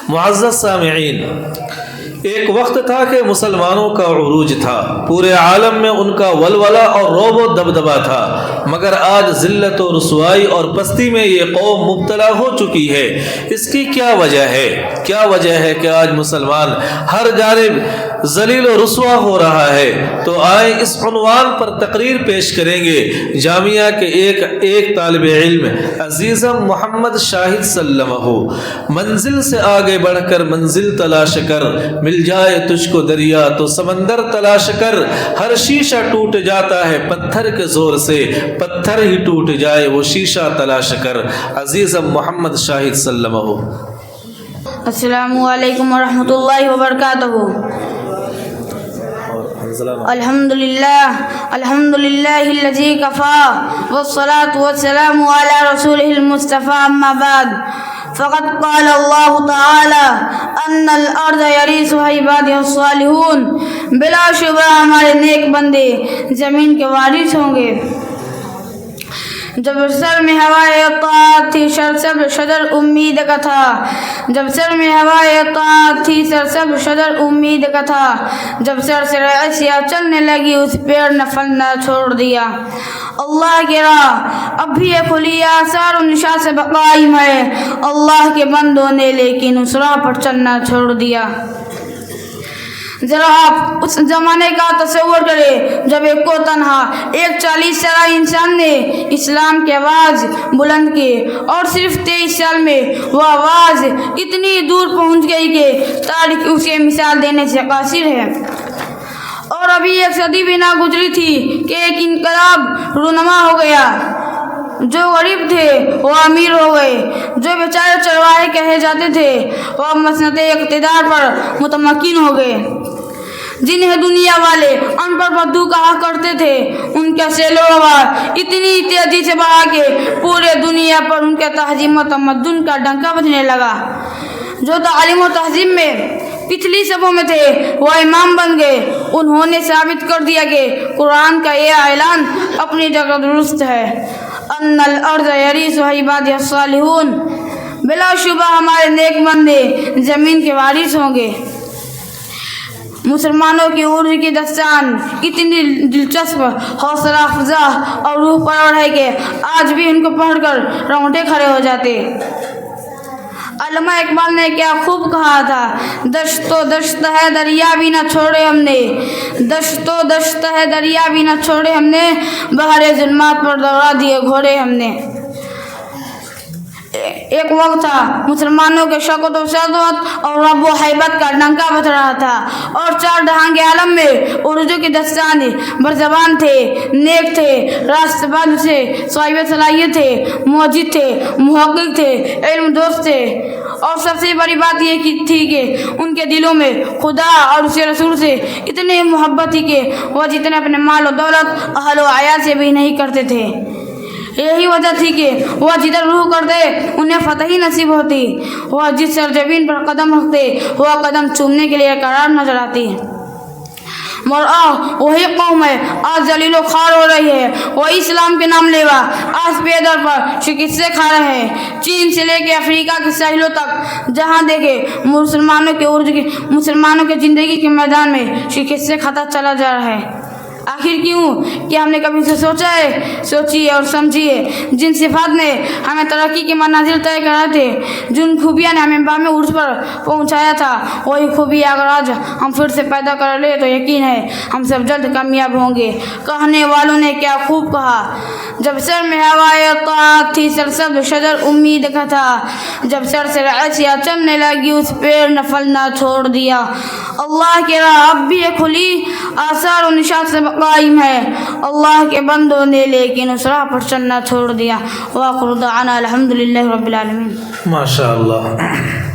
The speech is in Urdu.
معزز سامعین، ایک وقت تھا کہ مسلمانوں کا عروج تھا، پورے عالم میں ان کا ولولہ اور رعب و دبدبہ تھا، مگر آج ذلت و رسوائی اور پستی میں یہ قوم مبتلا ہو چکی ہے۔ اس کی کیا وجہ ہے؟ کیا وجہ ہے کہ آج مسلمان ہر جانب ذلیل و رسوا ہو رہا ہے؟ تو آئیں اس عنوان پر تقریر پیش کریں گے جامعہ کے ایک طالب علم عزیزم محمد شاہد سلمہ۔ منزل سے آگے بڑھ کر منزل تلاش کر، مل جائے تجھ کو دریا تو سمندر تلاش کر، ہر شیشہ ٹوٹ جاتا ہے پتھر کے زور سے، پتھر ہی ٹوٹ جائے وہ شیشہ تلاش کر۔ عزیزم محمد شاہد سلمہ۔ السلام علیکم ورحمۃ اللہ وبرکاتہ۔ الحمدللہ الذی کفا والصلاة والسلام علی رسولہ المصطفى اما بعد، فقد قال اللہ تعالی ان الارض یریثها عبادی الصالحون، بلا شبہ ہمارے نیک بندے زمین کے وارث ہوں گے۔ جب سر میں ہوائے اطاعت تھی سرسبز شجر امید کا تھا، جب سر میں ہوائے اطاعت تھی سرسبز شجر امید کا تھا، جب سر سے ایسیا چلنے لگی اس پیڑ نے پھلنا چھوڑ دیا۔ اللہ کی راہ اب بھی کھلی آثار و نشاں سے قائم ہے، اللہ کے بندوں نے لیکن اس راہ پر چلنا چھوڑ دیا۔ ذرا آپ اس زمانے کا تصور کریں جب ایک کو تنہا 40 سالہ انسان نے اسلام کی آواز بلند کی، اور صرف 23 سال میں وہ آواز اتنی دور پہنچ گئی کہ تاریخ اسے مثال دینے سے قاصر ہے۔ اور ابھی 1 صدی بھی نہ گزری تھی کہ ایک انقلاب رونما ہو گیا، جو غریب تھے وہ امیر ہو گئے، جو بیچارے چرواہے کہے جاتے تھے وہ مسند اقتدار پر متمکن ہو گئے، جنہیں دنیا والے ان پر بدو کہا کرتے تھے ان کا سیل و ہوا اتنی تیزی سے بڑھا کہ پورے دنیا پر ان کے تہذیب و تمدن کا ڈنکا بجنے لگا۔ جو تعلیم و تہذیب میں پچھلی صفوں میں تھے وہ امام بن گئے، انہوں نے ثابت کر دیا کہ قرآن کا یہ اعلان اپنی جگہ درست ہے، ان الارض یریثها عبادی الصالحون، بلا شبہ ہمارے نیک بندے زمین کے وارث ہوں گے۔ مسلمانوں کی عروج کی داستان اتنی دلچسپ، حوصلہ افزا اور روح پرور ہے کہ آج بھی ان کو پڑھ کر رونگٹے کھڑے ہو جاتے۔ علامہ اقبال نے کیا خوب کہا تھا، دشت و دشت ہے دریا بھی نہ چھوڑے ہم نے، دشت و دشت ہے دریا بھی نہ چھوڑے ہم نے، بہر ظلمات پر دوڑا دیے گھوڑے ہم نے۔ ایک وقت تھا مسلمانوں کے شوکت و شہوت اور رب و حیبت کا ڈنکا بج رہا تھا، اور 4 جہاں کے عالم میں عروج کی داستان برزبان تھے، نیک تھے، راست باز تھے، صاحب صلاحیت تھے، موجد تھے، محقق تھے، علم دوست تھے، اور سب سے بڑی بات یہ تھی کہ ان کے دلوں میں خدا اور اس کے رسول سے اتنی محبت تھی کہ وہ جتنے اپنے مال و دولت اہل و عیال سے بھی نہیں کرتے تھے۔ یہی وجہ تھی کہ وہ جدھر روح کرتے انہیں فتح ہی نصیب ہوتی، وہ جس سرزمین پر قدم رکھتے وہ قدم چومنے کے لیے قرار نظر آتی۔ وہی قوم ہے آج ذلیل و خوار ہو رہی ہے، وہ اسلام کے نام لیوا آج پیدر پر شکستیں کھا رہے ہیں۔ چین سے لے کے افریقہ کے ساحلوں تک جہاں دیکھے مسلمانوں کے زندگی کے میدان میں شکستیں کھاتا چلا جا رہا ہے۔ آخر کیوں؟ کیا ہم نے کبھی سے سوچا ہے؟ سوچیے اور سمجھیے، جن صفات نے ہمیں ترقی کے منازل طے کرائے تھے، جن خوبیاں نے ہمیں بام عروج پر پہنچایا تھا، وہی خوبی اگر آج ہم پھر سے پیدا کر لیں تو یقین ہے ہم سب جلد کامیاب ہوں گے۔ کہنے والوں نے کیا خوب کہا، جب سر میں ہوائے اطاعت تھی سرسبز شجر امید کا تھا، جب سر سے ایسیا چلنے لگی اس پیڑ نے پھلنا چھوڑ دیا۔ اللہ کی راہ اب بھی کھلی آثار و نشاں سے قائم ہے، اللہ کے بندوں نے لیکن اس راہ پر چلنا چھوڑ دیا۔ وآخر دعوانا الحمدللہ رب العالمین۔ ماشاء اللہ۔